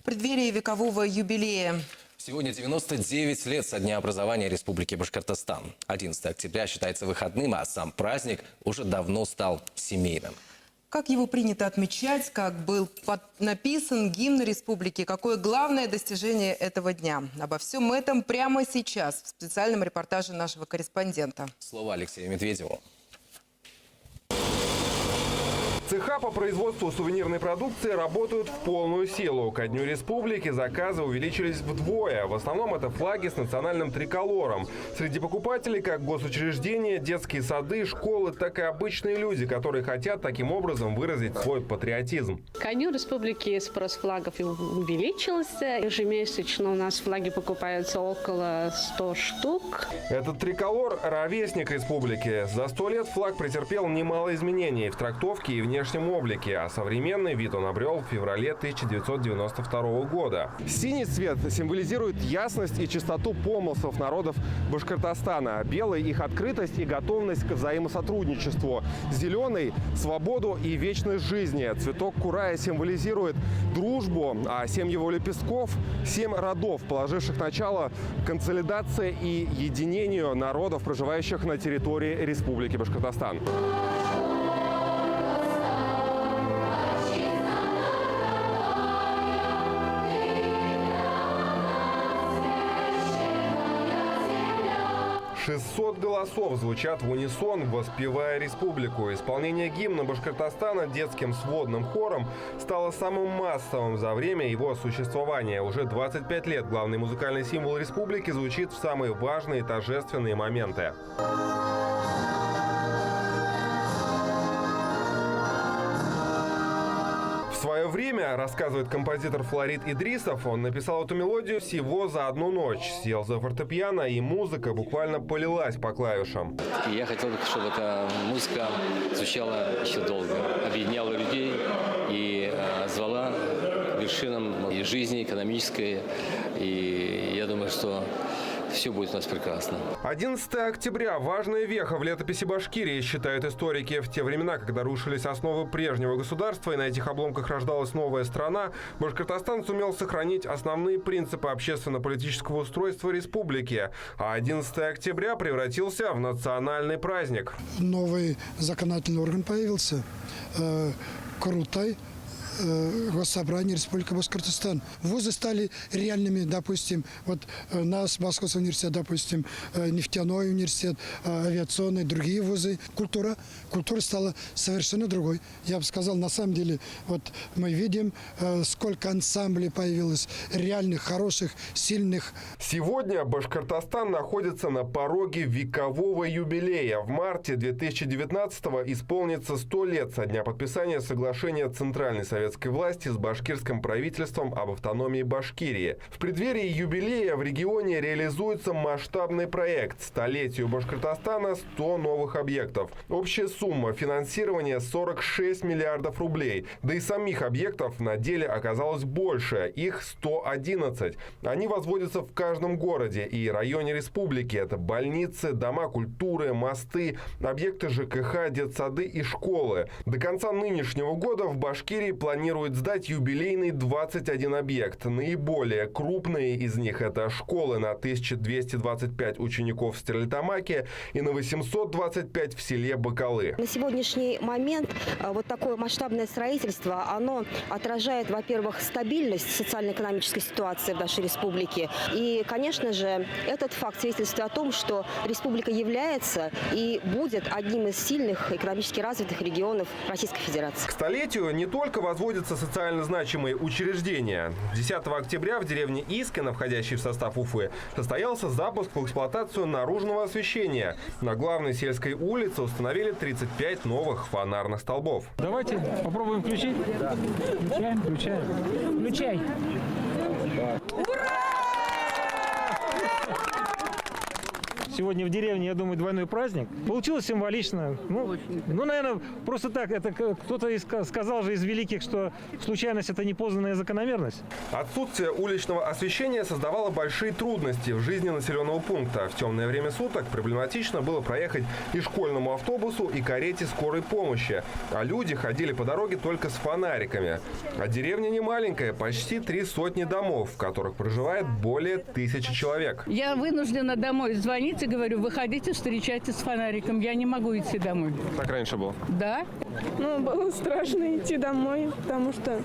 преддверии векового юбилея. Сегодня 99 лет со дня образования Республики Башкортостан. 11 октября считается выходным, а сам праздник уже давно стал семейным. Как его принято отмечать, как был написан гимн республики, какое главное достижение этого дня? Обо всем этом прямо сейчас в специальном репортаже нашего корреспондента. Слово Алексею Медведеву. Цеха по производству сувенирной продукции работают в полную силу. Ко Дню Республики заказы увеличились вдвое. В основном это флаги с национальным триколором. Среди покупателей как госучреждения, детские сады, школы, так и обычные люди, которые хотят таким образом выразить свой патриотизм. Ко Дню Республики спрос флагов увеличился. Ежемесячно у нас флаги покупаются около 100 штук. Этот триколор – ровесник республики. За 100 лет флаг претерпел немало изменений в трактовке и внешнем облике, а современный вид он обрел в феврале 1992 года. Синий цвет символизирует ясность и чистоту помыслов народов Башкортостана. Белый – их открытость и готовность к взаимосотрудничеству. Зеленый – свободу и вечность жизни. Цветок курая символизирует дружбу, а 7 его лепестков – 7 родов, положивших начало консолидации и единению народов, проживающих на территории Республики Башкортостан. «600 голосов звучат в унисон, воспевая республику. Исполнение гимна Башкортостана детским сводным хором стало самым массовым за время его существования. Уже 25 лет главный музыкальный символ республики звучит в самые важные и торжественные моменты. В свое время, рассказывает композитор Флорид Идрисов, он написал эту мелодию всего за одну ночь. Сел за фортепиано, и музыка буквально полилась по клавишам. Я хотел, чтобы эта музыка звучала еще долго, объединяла людей и звала к вершинам и жизни экономической. И я думаю, что все будет у нас прекрасно. 11 октября – важная веха в летописи Башкирии, считают историки. В те времена, когда рушились основы прежнего государства и на этих обломках рождалась новая страна, Башкортостан сумел сохранить основные принципы общественно-политического устройства республики. А 11 октября превратился в национальный праздник. Новый законодательный орган появился – Курултай. Госсобрание Республики Башкортостан. Вузы стали реальными, допустим, вот наш Московский университет, допустим, нефтяной университет, авиационный, другие вузы. Культура стала совершенно другой. Я бы сказал, на самом деле, вот мы видим, сколько ансамблей появилось, реальных, хороших, сильных. Сегодня Башкортостан находится на пороге векового юбилея. В марте 2019-го исполнится 100 лет со дня подписания соглашения Центральной советской власти с башкирским правительством об автономии Башкирии. В преддверии юбилея в регионе реализуется масштабный проект «Столетию Башкортостана. 100 новых объектов». Общая сумма финансирования 46 миллиардов рублей. Да и самих объектов на деле оказалось больше. Их 111. Они возводятся в каждом городе и районе республики. Это больницы, дома культуры, мосты, объекты ЖКХ, детсады и школы. До конца нынешнего года в Башкирии планируют сдать юбилейный 21 объект. Наиболее крупные из них – это школы на 1225 учеников в Стерлитамаке и на 825 в селе Бакалы. На сегодняшний момент вот такое масштабное строительство, оно отражает, во-первых, стабильность социально-экономической ситуации в нашей республике. И, конечно же, этот факт свидетельствует о том, что республика является и будет одним из сильных экономически развитых регионов Российской Федерации. К столетию не только возводятся социально значимые учреждения. 10 октября в деревне Искино, входящей в состав Уфы, состоялся запуск в эксплуатацию наружного освещения. На главной сельской улице установили 35 новых фонарных столбов. Давайте попробуем включить. Да. Включаем. Включай. Ура! Сегодня в деревне, я думаю, двойной праздник. Получилось символично. Ну, наверное, просто так. Это кто-то сказал же из великих, что случайность – это непознанная закономерность. Отсутствие уличного освещения создавало большие трудности в жизни населенного пункта. В темное время суток проблематично было проехать и школьному автобусу, и карете скорой помощи. А люди ходили по дороге только с фонариками. А деревня не маленькая, почти 300 домов, в которых проживает более 1000 человек. Я вынуждена домой звонить и говорю, выходите, встречайтесь с фонариком. Я не могу идти домой. Так раньше было? Да. Ну, было страшно идти домой, потому что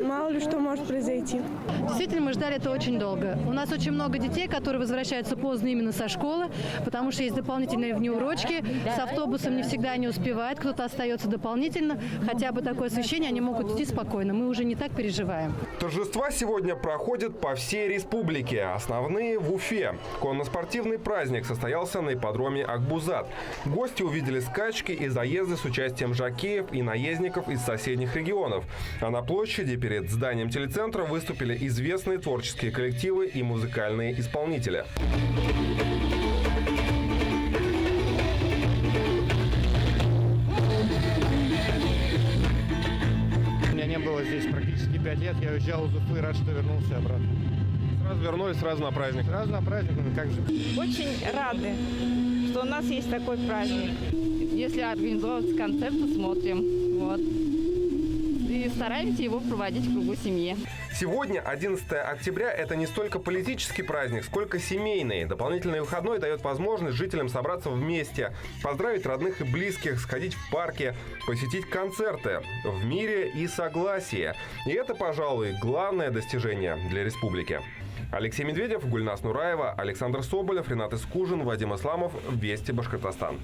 мало ли что может произойти. Действительно, мы ждали это очень долго. У нас очень много детей, которые возвращаются поздно именно со школы, потому что есть дополнительные внеурочки. С автобусом не всегда не успевает, кто-то остается дополнительно. Хотя бы такое освещение, они могут идти спокойно. Мы уже не так переживаем. Торжества сегодня проходят по всей республике. Основные в Уфе. Конно-спортивный праздник состоялся на ипподроме Акбузат. Гости увидели скачки и заезды с участием жокеев и наездников из соседних регионов. А на площади перед зданием телецентра выступили известные творческие коллективы и музыкальные исполнители. Меня не было здесь практически 5 лет. Я уезжал из Уфы, рад, что вернулся обратно. Сразу вернулись, сразу на праздник. Сразу на праздник, ну как же. Очень рады, что у нас есть такой праздник. Если организовывается концерт, то смотрим. Вот. И стараемся его проводить в кругу семьи. Сегодня, 11 октября, это не столько политический праздник, сколько семейный. Дополнительный выходной дает возможность жителям собраться вместе, поздравить родных и близких, сходить в парки, посетить концерты в мире и согласии. И это, пожалуй, главное достижение для республики. Алексей Медведев, Гульнас Нураева, Александр Соболев, Ренат Искужин, Вадим Исламов. Вести, Башкортостан.